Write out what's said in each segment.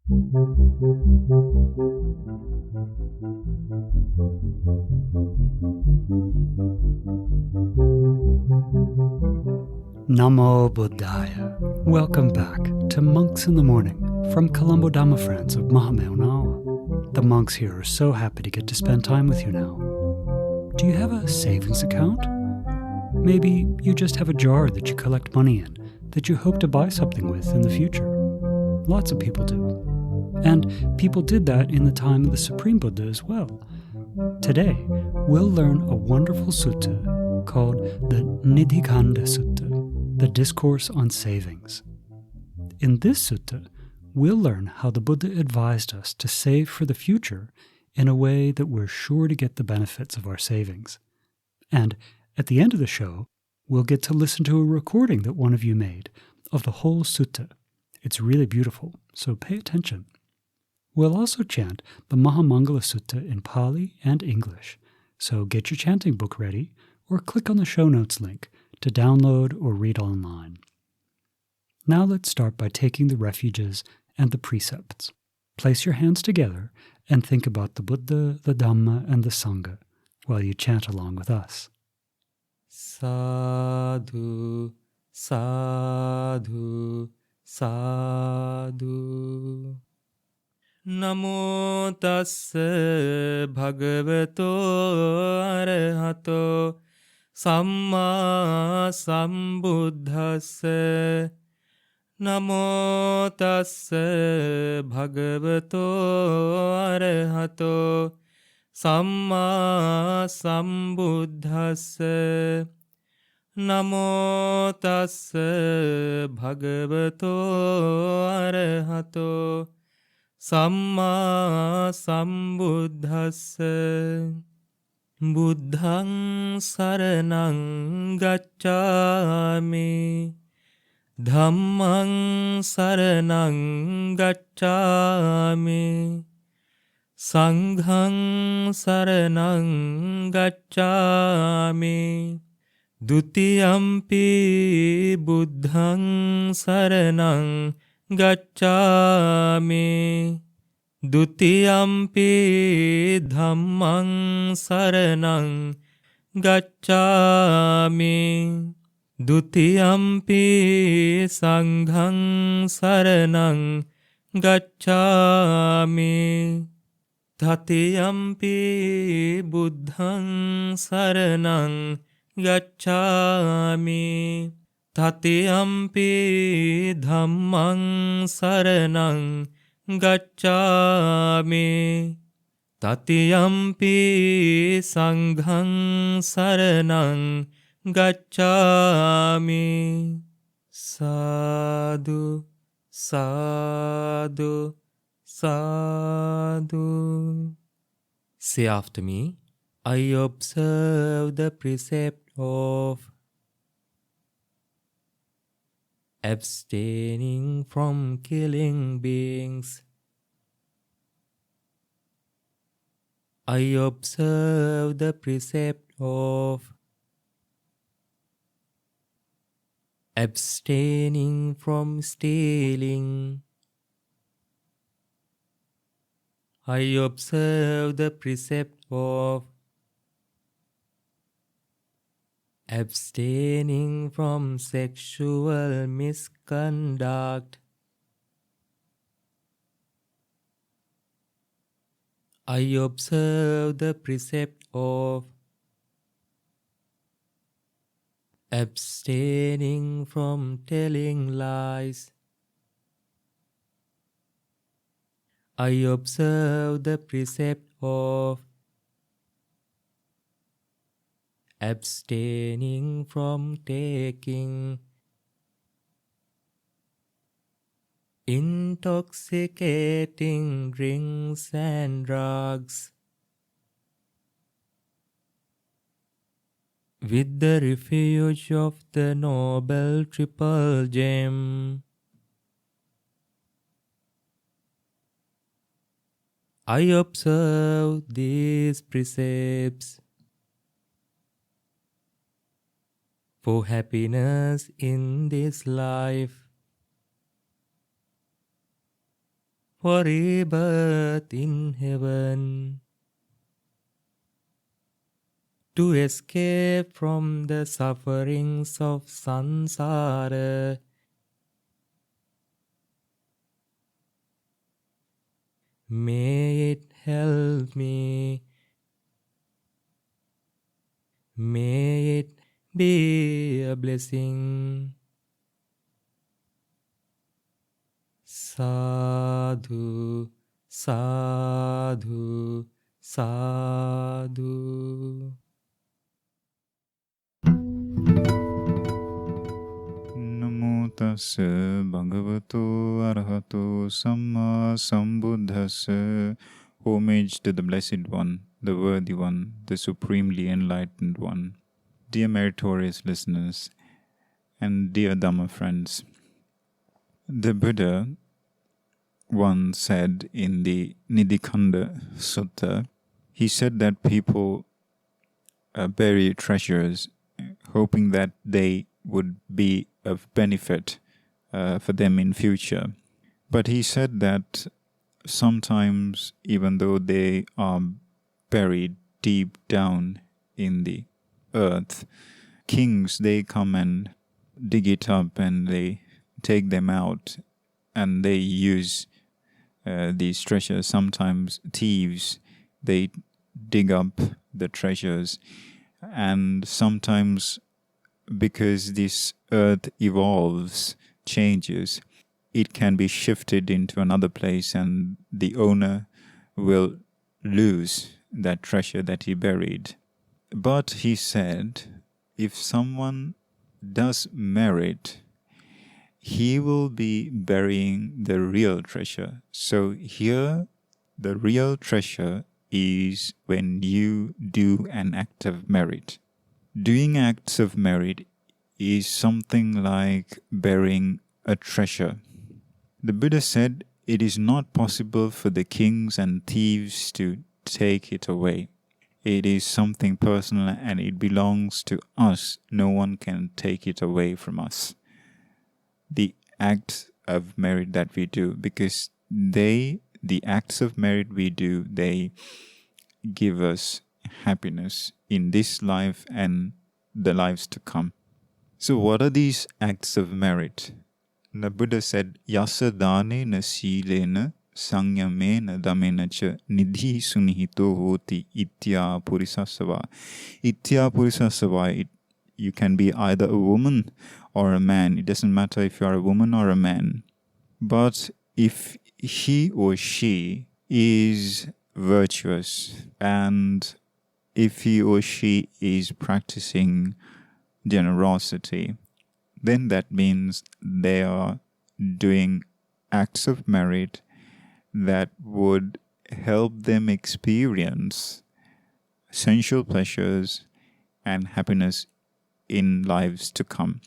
Namo Buddhaya. Welcome back to Monks in the Morning from Colombo Dhamma Friends of Maha. The monks here are so happy to get to spend time with you now. Do you have a savings account? Maybe you just have a jar that you collect money in that you hope to buy something with in the future. Lots of people do. And people did that in the time of the Supreme Buddha as well. Today, we'll learn a wonderful sutta called the Nidhikaṇḍa Sutta, the Discourse on Savings. In this sutta, we'll learn how the Buddha advised us to save for the future in a way that we're sure to get the benefits of our savings. And at the end of the show, we'll get to listen to a recording that one of you made of the whole sutta. It's really beautiful, so pay attention. We'll also chant the Mangala Sutta in Pali and English, so get your chanting book ready or click on the show notes link to download or read online. Now let's start by taking the refuges and the precepts. Place your hands together and think about the Buddha, the Dhamma, and the Sangha while you chant along with us. Sadhu, sadhu, sadhu. Namo tassa bhagavato arahato samma sambuddhassa. Namo tassa bhagavato arahato samma sambuddhassa. Namo tassa bhagavato arahato samma sambuddhassa. Buddhaṃ saraṇaṃ gacchāmi. Dhammaṃ saraṇaṃ gacchāmi. Saṅghaṃ saraṇaṃ gacchāmi. Dutiyampi buddhaṃ saraṇaṃ gacchāmi. Dutiyampi dhammaṃ saraṇaṃ gacchāmi. Dutiyampi saṅghaṃ saraṇaṃ gacchāmi. Tatiyampi buddhaṃ saraṇaṃ gacchāmi. Tatiyampi dhammaṃ saraṇaṃ gacchāmi. Tatiyampi saṅghaṃ saraṇaṃ gacchāmi. Sadhu, sadhu, sadhu. Say after me, I observe the precept of abstaining from killing beings. I observe the precept of abstaining from stealing. I observe the precept of abstaining from sexual misconduct. I observe the precept of abstaining from telling lies. I observe the precept of abstaining from taking intoxicating drinks and drugs with the refuge of the Noble Triple Gem. I observe these precepts for happiness in this life, for rebirth in heaven, to escape from the sufferings of samsara. May it help me. May it be a blessing. Sadhu, sadhu, sadhu. Namo tassa bhagavato arahato samma sambuddhassa. Homage to the Blessed One, the Worthy One, the Supremely Enlightened One. Dear meritorious listeners and dear Dhamma friends, the Buddha once said in the Nidhikaṇḍa Sutta, he said that people bury treasures hoping that they would be of benefit for them in future. But he said that sometimes, even though they are buried deep down in the earth, kings, they come and dig it up and they take them out and they use these treasures. Sometimes thieves, they dig up the treasures, and sometimes because this earth evolves, changes, it can be shifted into another place and the owner will lose that treasure that he buried. But he said, if someone does merit, he will be burying the real treasure. So here, the real treasure is when you do an act of merit. Doing acts of merit is something like burying a treasure. The Buddha said it is not possible for the kings and thieves to take it away. It is something personal and it belongs to us. No one can take it away from us. The acts of merit that we do, because the acts of merit we do, they give us happiness in this life and the lives to come. So what are these acts of merit? The Buddha said, Yasa dānena sīlena sañyamena dhamena ca nidhi sunihito hoti itya purisasava. Itya purisasava, you can be either a woman or a man. It doesn't matter if you are a woman or a man. But if he or she is virtuous and if he or she is practicing generosity, then that means they are doing acts of merit that would help them experience sensual pleasures and happiness in lives to come.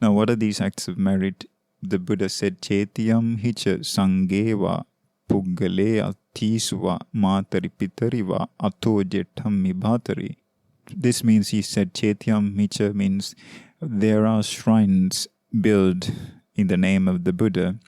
Now, what are these acts of merit? The Buddha said, Chetiyam hicha sangeva puggale atisva matari pitariva ato jetam mibhatari. This means, he said, Chetiyam hicha means there are shrines built in the name of the Buddha,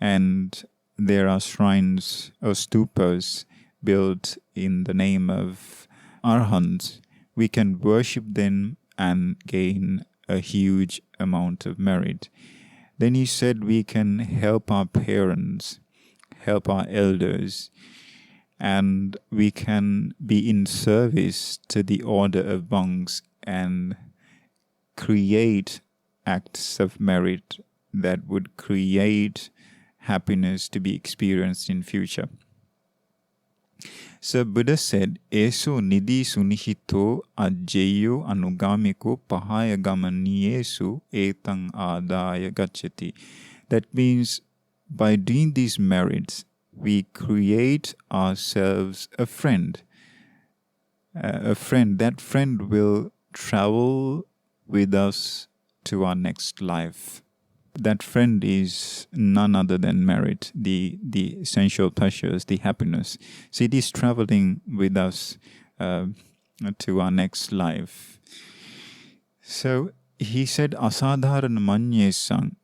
and there are shrines or stupas built in the name of Arhants. We can worship them and gain a huge amount of merit. Then he said we can help our parents, help our elders, and we can be in service to the order of monks and create acts of merit that would create happiness to be experienced in future. So Buddha said, Eso nidhi sunihito ajjeyo anugamiko pahaya gamaniyesu etang adaya gacchati. That means by doing these merits, we create ourselves a friend. That friend will travel with us to our next life. That friend is none other than merit, the essential pleasures, the happiness. So it is traveling with us to our next life. So he said, Asadharan manye sang,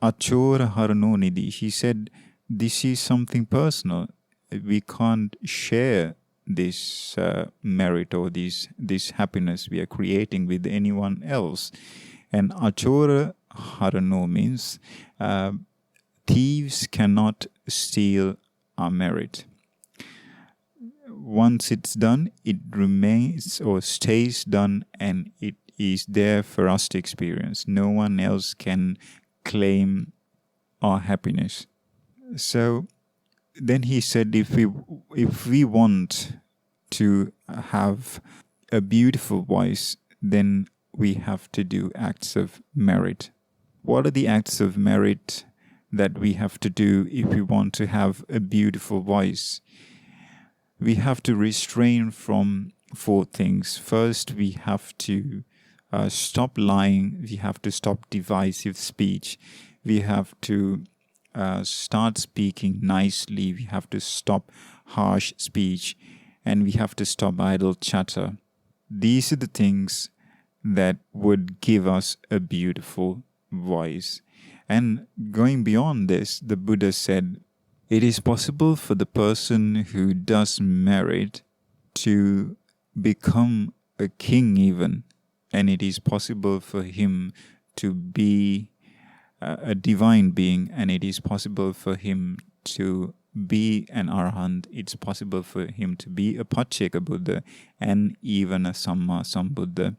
achora harano nidhi. He said, this is something personal. We can't share this merit or this happiness we are creating with anyone else. And achora harano means thieves cannot steal our merit. Once it's done, it remains or stays done, and it is there for us to experience. No one else can claim our happiness. So then he said, if we want to have a beautiful voice, then we have to do acts of merit. What are the acts of merit that we have to do if we want to have a beautiful voice? We have to refrain from 4 things. First, we have to stop lying. We have to stop divisive speech. We have to start speaking nicely. We have to stop harsh speech. And we have to stop idle chatter. These are the things that would give us a beautiful voice. And going beyond this, the Buddha said, it is possible for the person who does merit to become a king even, and it is possible for him to be a divine being, and it is possible for him to be an arahant. It's possible for him to be a Pacceka Buddha and even a Samma Sambuddha.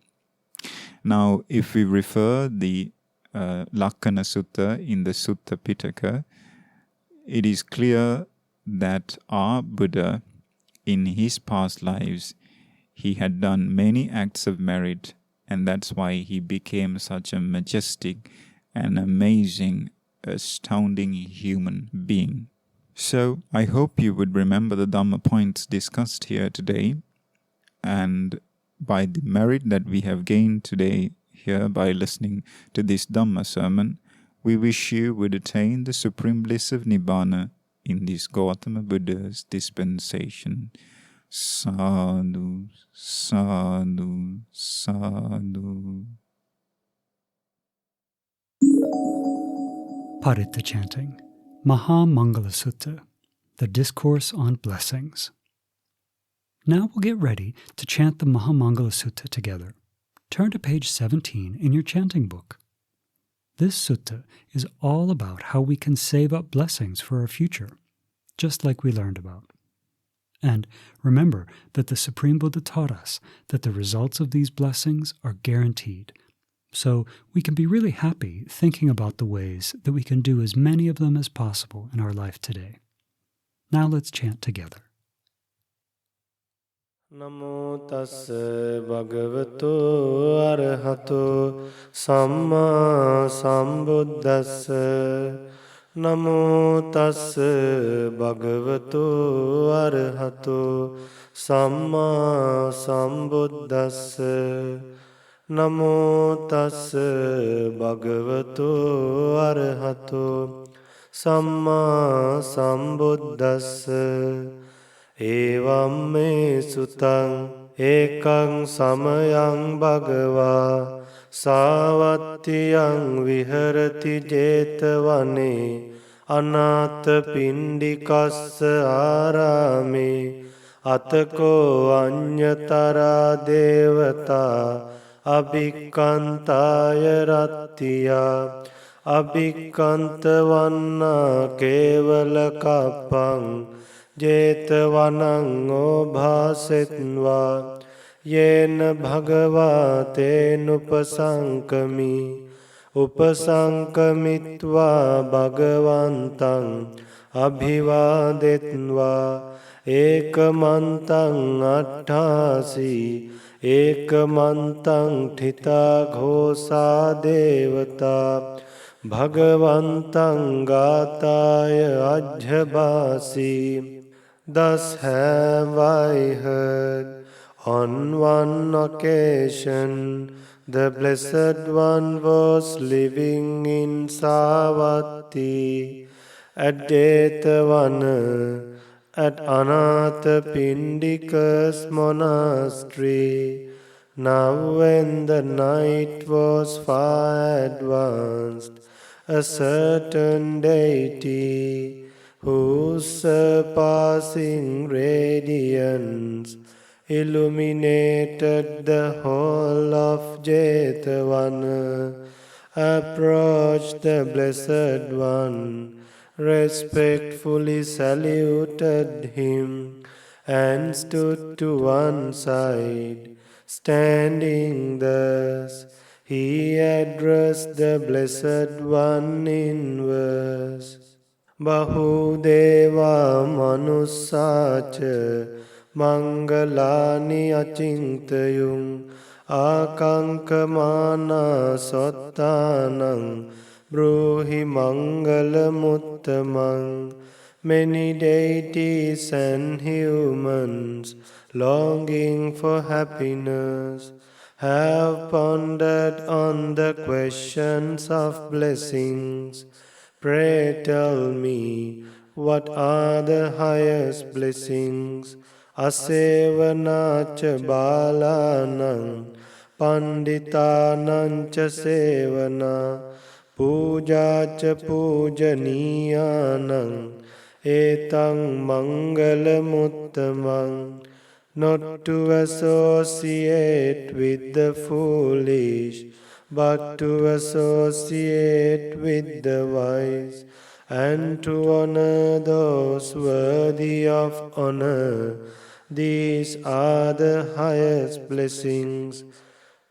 Now, if we refer the Lakkana Sutta in the Sutta Pitaka, it is clear that our Buddha, in his past lives, he had done many acts of merit, and that's why he became such a majestic and amazing, astounding human being. So, I hope you would remember the Dhamma points discussed here today, and by the merit that we have gained today here by listening to this Dhamma sermon, we wish you would attain the supreme bliss of Nibbana in this Gautama Buddha's dispensation. Sadhu, sadhu, sadhu. Paritta chanting, Maha Mangala Sutta, the Discourse on Blessings. Now we'll get ready to chant the Maha Mangala Sutta together. Turn to page 17 in your chanting book. This sutta is all about how we can save up blessings for our future, just like we learned about. And remember that the Supreme Buddha taught us that the results of these blessings are guaranteed, so we can be really happy thinking about the ways that we can do as many of them as possible in our life today. Now let's chant together. Namo tassa bhagavato arahato samma sambuddhassa. Namo tassa bhagavato arahato samma sambuddhassa. Namo tassa bhagavato arahato samma sambuddhassa. Evam me sutang ekang samayang bhagava savatiyang viharati jetavane anata pindikassa arame atako anyatara devata abhikkantaya rattiya abhikkantavanna kevala kappang jetavanan obhasetva yena bhagava tenupasankami upasankamitva bhagavantang abhivadetva ekamantang atthasi ekamantang thita ghosa devata bhagavantang gataya ajhabasi. Thus have I heard on one occasion the Blessed One was living in Savatthi at Jetavana at Anathapindika's monastery. Now when the night was far advanced, a certain deity whose surpassing radiance illuminated the whole of Jetavana, approached the Blessed One, respectfully saluted him, and stood to one side. Standing thus, he addressed the Blessed One in verse. Bahudeva manussacha mangalani achintayung akankamana sottanang bruhi mangalamuttamang. Many deities and humans longing for happiness have pondered on the questions of blessings. Pray tell me, what are the highest blessings? Asevanacha balanang panditanang cha sevana pujacha pujaniyanang etang mangalamuttamang. Not to associate with the foolish, but to associate with the wise, and to honor those worthy of honor. These are the highest blessings.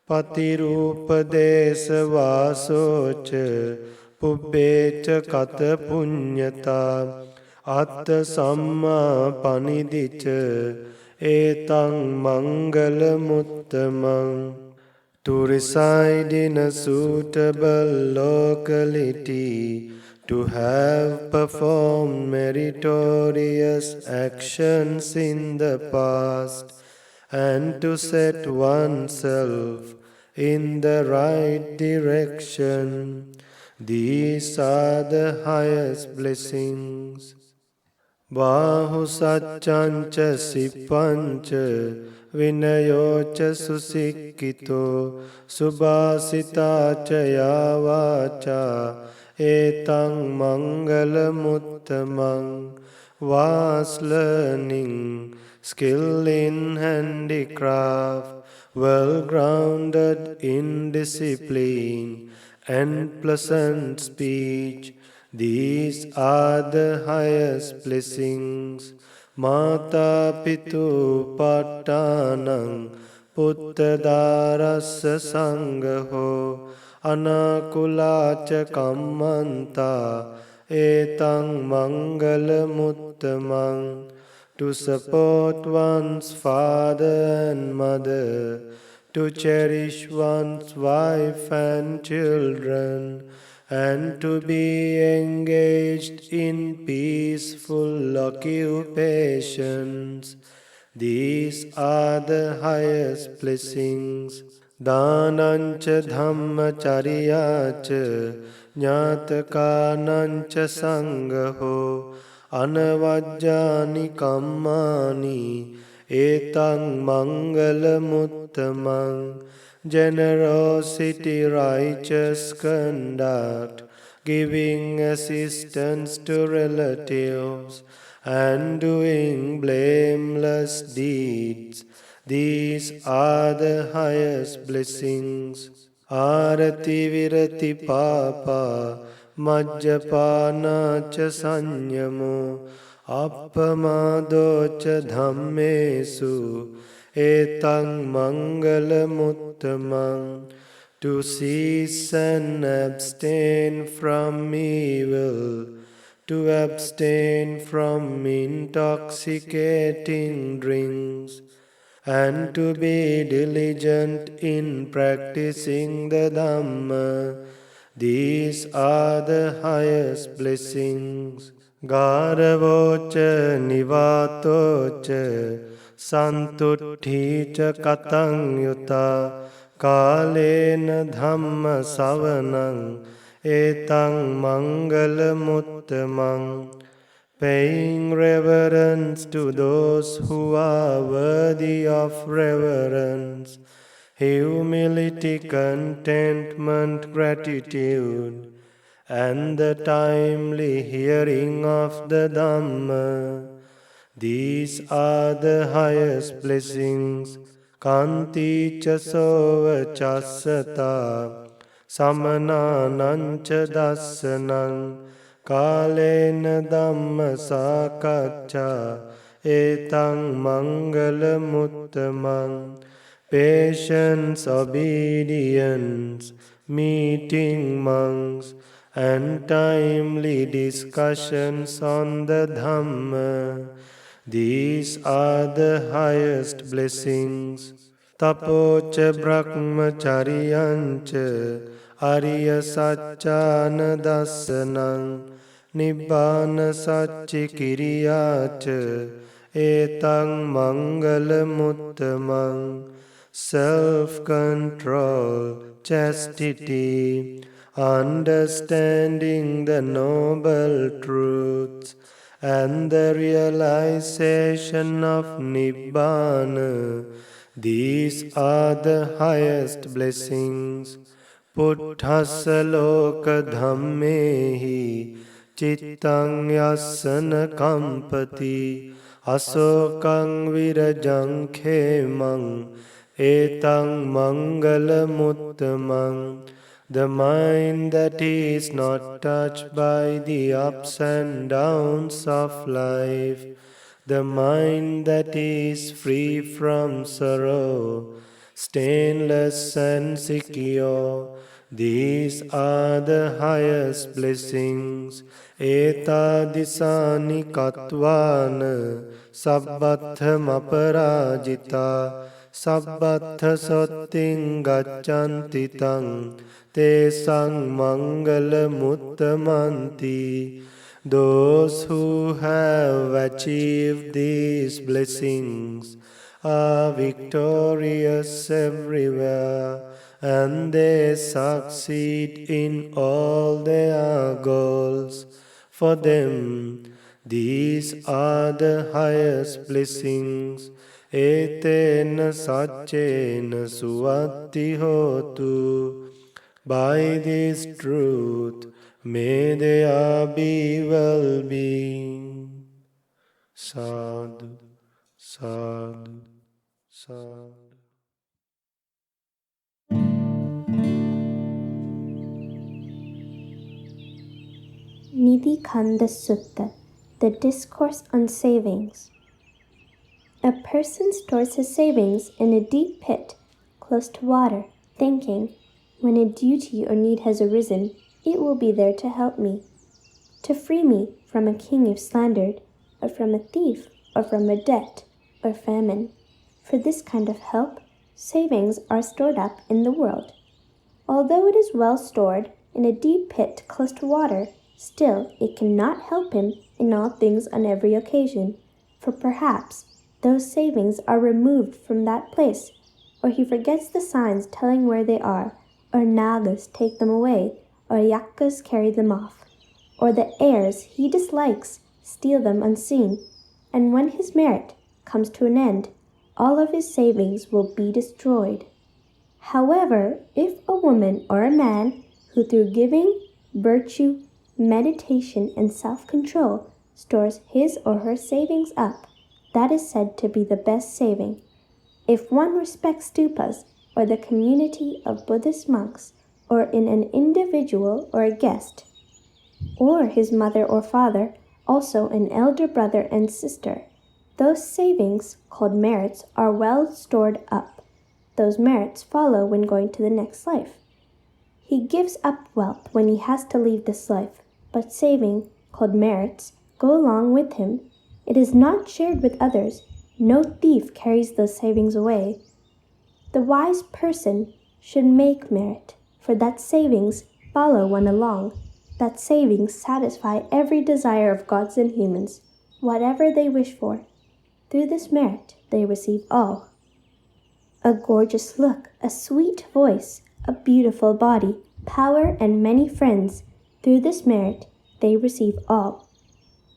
Patirupadesa vasocha pubbecha kata punyata atta samma panidicha etang mangalamuttamang. To reside in a suitable locality, to have performed meritorious actions in the past, and to set oneself in the right direction. These are the highest blessings. Bahu satchancha sippancha vinayocha susikkito subhasitacha yavacha etang mangalamuttamang. Vast learning, skill in handicraft, well-grounded in discipline, and pleasant speech, these are the highest blessings. Mata pitu pattanang puttadarassa sangaho anakulacha kammanta etang mangalamuttamang. To support one's father and mother, to cherish one's wife and children, and to be engaged in peaceful occupations. These are the highest blessings. Dhanancha dhammacariyacha jnatakanancha sangaho anavajjani kammani etang mangalamuttamang. Generosity, righteous conduct, giving assistance to relatives, and doing blameless deeds, these are the highest blessings. Arati virati papa majjapana cha sanyamo appamado cha dhammesu etang mangalamuttamang. To cease and abstain from evil, to abstain from intoxicating drinks, and to be diligent in practicing the Dhamma. These are the highest blessings. Garavocha nivatocha santutticha katang yuta kalena dhamma savanang etang mangalamuttamang. Paying reverence to those who are worthy of reverence, humility, contentment, gratitude, and the timely hearing of the Dhamma. These are the highest blessings. Kanti cha sova chassata samananancha dassanan kalena dhamma sakaccha etang mangala muttamang. Patience, obedience, meeting monks, and timely discussions on the Dhamma. These are the highest blessings. Tapocha brahmacharyancha arya satchana dassanang nibbana satchi kiriyacha etang mangala muttamang. Self-control, chastity, understanding the noble truths, and the realization of Nibbana. These are the highest blessings. Puttasa loka dhammehi cittang yasana kampati asokang virajang khemang etang mangala muttamang. The mind that is not touched by the ups and downs of life, the mind that is free from sorrow, stainless and secure. These are the highest blessings. Etadisani katvana sabbatham aparajita sabbatha sotting gaccanti tang tesang mangala muttamanti. Those who have achieved these blessings are victorious everywhere, and they succeed in all their goals. For them, these are the highest blessings. Etena satchena suvatti hotu. By this truth, may there be well-being. Sadhu, sadhu, sadhu. Nidhikaṇḍa Sutta, the Discourse on Savings. A person stores his savings in a deep pit close to water, thinking, when a duty or need has arisen, it will be there to help me, to free me from a king if slandered, or from a thief, or from a debt, or famine. For this kind of help, savings are stored up in the world. Although it is well stored in a deep pit close to water, still it cannot help him in all things on every occasion, for perhaps those savings are removed from that place, or he forgets the signs telling where they are, or nagas take them away, or yakas carry them off, or the heirs he dislikes steal them unseen, and when his merit comes to an end, all of his savings will be destroyed. However, if a woman or a man who through giving, virtue, meditation, and self-control stores his or her savings up, that is said to be the best saving. If one respects stupas, or the community of Buddhist monks, or in an individual or a guest, or his mother or father, also an elder brother and sister, those savings, called merits, are well stored up. Those merits follow when going to the next life. He gives up wealth when he has to leave this life, but saving, called merits, go along with him. It is not shared with others. No thief carries those savings away. The wise person should make merit, for that savings follow one along. That savings satisfy every desire of gods and humans, whatever they wish for. Through this merit, they receive all. A gorgeous look, a sweet voice, a beautiful body, power, and many friends. Through this merit, they receive all.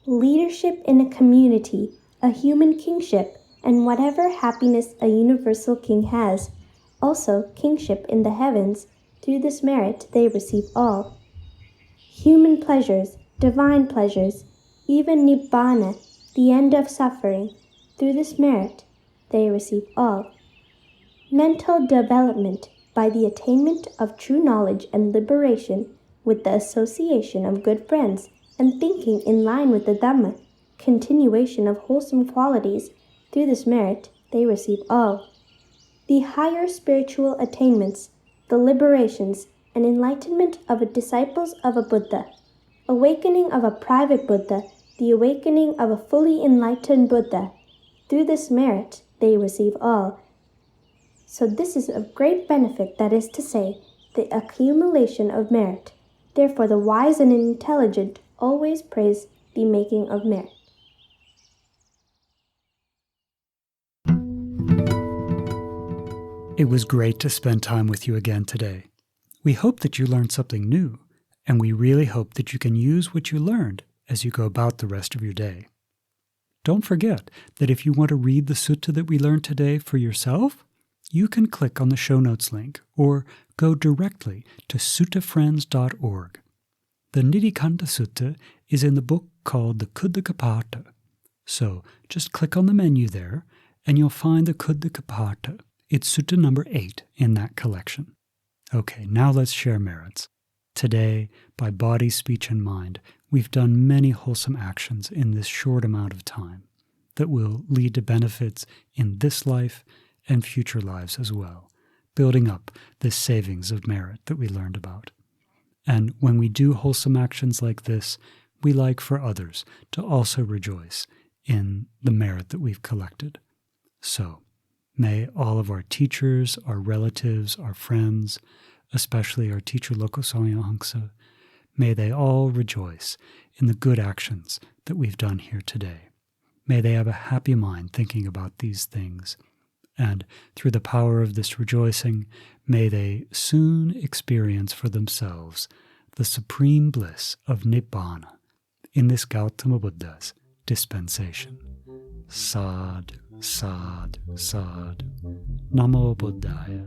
Leadership in a community, a human kingship, and whatever happiness a universal king has, also kingship in the heavens, through this merit they receive all. human pleasures, divine pleasures, even Nibbana, the end of suffering. Through this merit, they receive all. Mental development by the attainment of true knowledge and liberation with the association of good friends and thinking in line with the Dhamma, continuation of wholesome qualities. Through this merit, they receive all. The higher spiritual attainments, the liberations, and enlightenment of the disciples of a Buddha, awakening of a private Buddha, the awakening of a fully enlightened Buddha. Through this merit, they receive all. So this is of great benefit, that is to say, the accumulation of merit. Therefore the wise and intelligent always praise the making of merit. It was great to spend time with you again today. We hope that you learned something new, and we really hope that you can use what you learned as you go about the rest of your day. Don't forget that if you want to read the sutta that we learned today for yourself, you can click on the show notes link or go directly to suttafriends.org. The Nidhikaṇḍa Sutta is in the book called the Kuddhakapada. So just click on the menu there and you'll find the Kuddhakapada. It's sutta number 8 in that collection. Okay, now let's share merits. Today, by body, speech, and mind, we've done many wholesome actions in this short amount of time that will lead to benefits in this life and future lives as well, building up this savings of merit that we learned about. And when we do wholesome actions like this, we like for others to also rejoice in the merit that we've collected. So, may all of our teachers, our relatives, our friends, especially our teacher Lokosanyahangsa, may they all rejoice in the good actions that we've done here today. May they have a happy mind thinking about these things, and through the power of this rejoicing, may they soon experience for themselves the supreme bliss of Nibbana in this Gautama Buddha's dispensation. Sadhu, sadhu, sadhu. Namo Buddhaya.